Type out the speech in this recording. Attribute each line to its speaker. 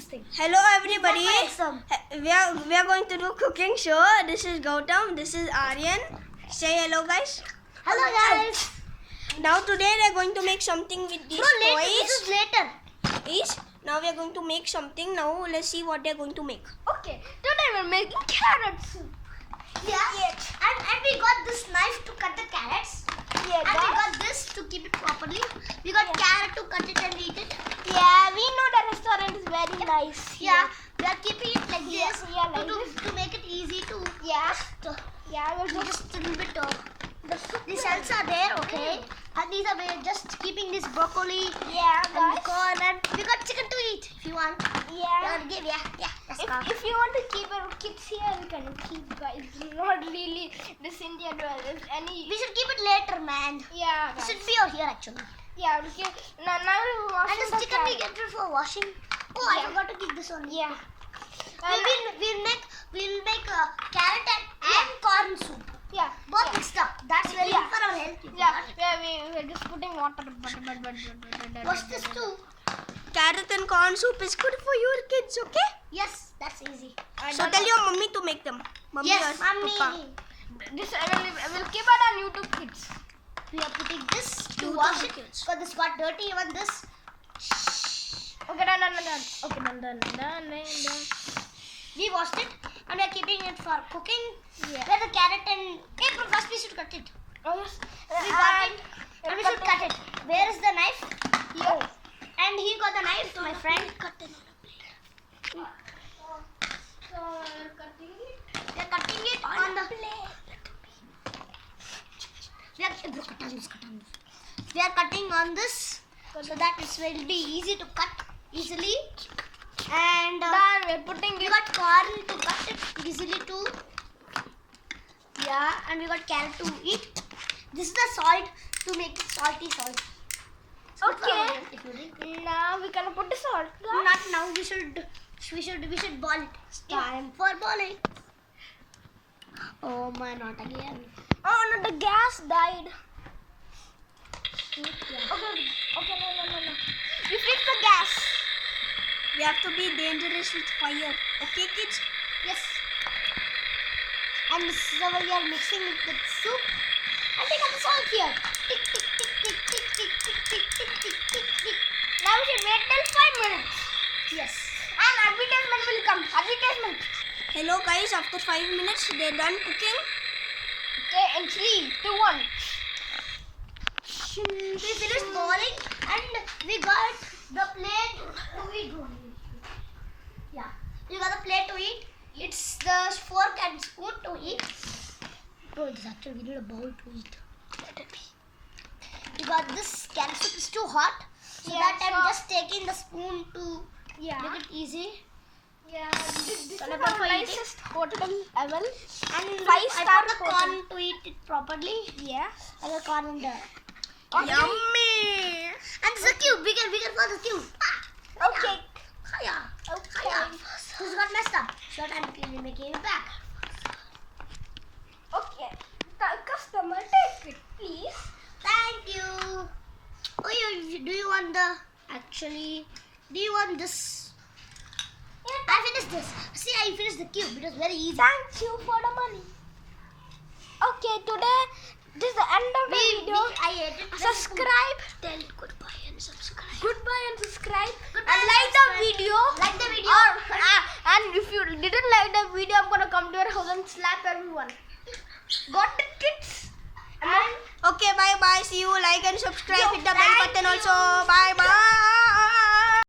Speaker 1: this thing.
Speaker 2: Hello everybody.
Speaker 1: Exam.
Speaker 2: We are going to do cooking show. This is Gautam. This is Aryan. Say hello guys.
Speaker 1: Hello guys.
Speaker 2: Now today we are going to make something with these
Speaker 1: Later.
Speaker 2: toys.
Speaker 1: This is later.
Speaker 2: Now we are going to make something. Now let's see what they are going to make.
Speaker 1: Okay. Today we're making carrot soup. Yes. And we got this knife to cut the carrots. Yeah. And we got this to keep it properly. We got carrot to cut it and eat it.
Speaker 2: Yeah, we know the restaurant is very nice.
Speaker 1: Yeah. We are keeping it like this.
Speaker 2: Yeah, like
Speaker 1: to make it easy to.
Speaker 2: We're
Speaker 1: Just a little bit of. The shells are there, okay? And these are we're just keeping this broccoli and corn, and we got chicken to eat if you want.
Speaker 2: If you want to keep our kids here, we can keep guys. Not really this Indian any.
Speaker 1: We should keep it later, man.
Speaker 2: Yeah.
Speaker 1: It should be over here actually.
Speaker 2: Yeah. Okay. Now we're washing
Speaker 1: And this chicken we get it for washing. Oh, I forgot to keep this one.
Speaker 2: Yeah.
Speaker 1: We'll make a carrot and corn soup.
Speaker 2: Yeah.
Speaker 1: Both mixed up. That's very good for our health.
Speaker 2: We're just putting water.
Speaker 1: What's this too?
Speaker 2: Carrot and corn soup is good for your kids, okay?
Speaker 1: Yes, that's easy.
Speaker 2: So tell your mummy to make them. Mummy
Speaker 1: Yes,
Speaker 2: or
Speaker 1: mommy.
Speaker 2: Papa. This I will keep it on YouTube Kids.
Speaker 1: We are putting this to
Speaker 2: YouTube
Speaker 1: wash it
Speaker 2: Kids.
Speaker 1: because this got dirty. Even this.
Speaker 2: Okay, done. Okay, done.
Speaker 1: We washed it and we are keeping it for cooking.
Speaker 2: Yeah.
Speaker 1: Where the carrot and but first we should cut it.
Speaker 2: Oh yes.
Speaker 1: We got it and we should cut it. Where is the knife?
Speaker 2: Here.
Speaker 1: And he got the knife to my friend.
Speaker 2: Cut it on a plate. So we're cutting it.
Speaker 1: We are cutting it on the plate. We are cutting on this so that it will be easy to cut easily. And
Speaker 2: We're putting
Speaker 1: we
Speaker 2: it.
Speaker 1: got corn to cut it easily too. Yeah, and we got carrot to eat. This is the salt to make it salty salt.
Speaker 2: Okay. Now we can put the salt.
Speaker 1: Not now. We should boil it. Time for boiling. Oh my, not again.
Speaker 2: Oh no, the gas died.
Speaker 1: Yeah.
Speaker 2: Okay, no. We fix the gas. We have to be dangerous with fire. Okay, kids?
Speaker 1: Yes. And this is how we are mixing it with soup. And we got the salt here. Tick, tick, tick, tick, tick, tick, tick, tick, tick, tick, tick, tick.
Speaker 2: Now we should wait till 5 minutes.
Speaker 1: Yes.
Speaker 2: And advertisement will come. Advertisement. Hello guys, after 5 minutes they're done cooking. Okay, in 3, 2, 1.
Speaker 1: We finished boiling and we got the plate to eat. Yeah. We got the plate to eat. It's the fork and spoon to eat. Bro, this actually we need a bowl to eat. Let it be. We got this carrot soup is too hot. So that I'm just taking the spoon to make it easy.
Speaker 2: Yeah, this is
Speaker 1: So
Speaker 2: the
Speaker 1: for eating.
Speaker 2: nicest hotel ever.
Speaker 1: And I
Speaker 2: 5-star
Speaker 1: put the corn to eat it properly.
Speaker 2: Yeah.
Speaker 1: And the corn in there.
Speaker 2: Yummy.
Speaker 1: And this is a cube. We can for the cube.
Speaker 2: Okay.
Speaker 1: Hiya.
Speaker 2: Okay.
Speaker 1: This got messed up. So I'm making it back.
Speaker 2: Okay. The customer, take it, please.
Speaker 1: Thank you. Oh, do you want the do you want this? I finished this. See, I finished the cube. It was very easy.
Speaker 2: Thank you for the money. Okay, today this is the end of the video.
Speaker 1: I ate it.
Speaker 2: Subscribe.
Speaker 1: Tell goodbye and subscribe.
Speaker 2: Goodbye and subscribe.
Speaker 1: Goodbye
Speaker 2: And
Speaker 1: and
Speaker 2: like the
Speaker 1: subscribe.
Speaker 2: video.
Speaker 1: Like the video.
Speaker 2: And if you didn't like the video, I'm gonna come to your house and slap everyone. Got it, kids?
Speaker 1: And
Speaker 2: Okay, bye. See you. Like and subscribe. Hit the bell button also. Bye.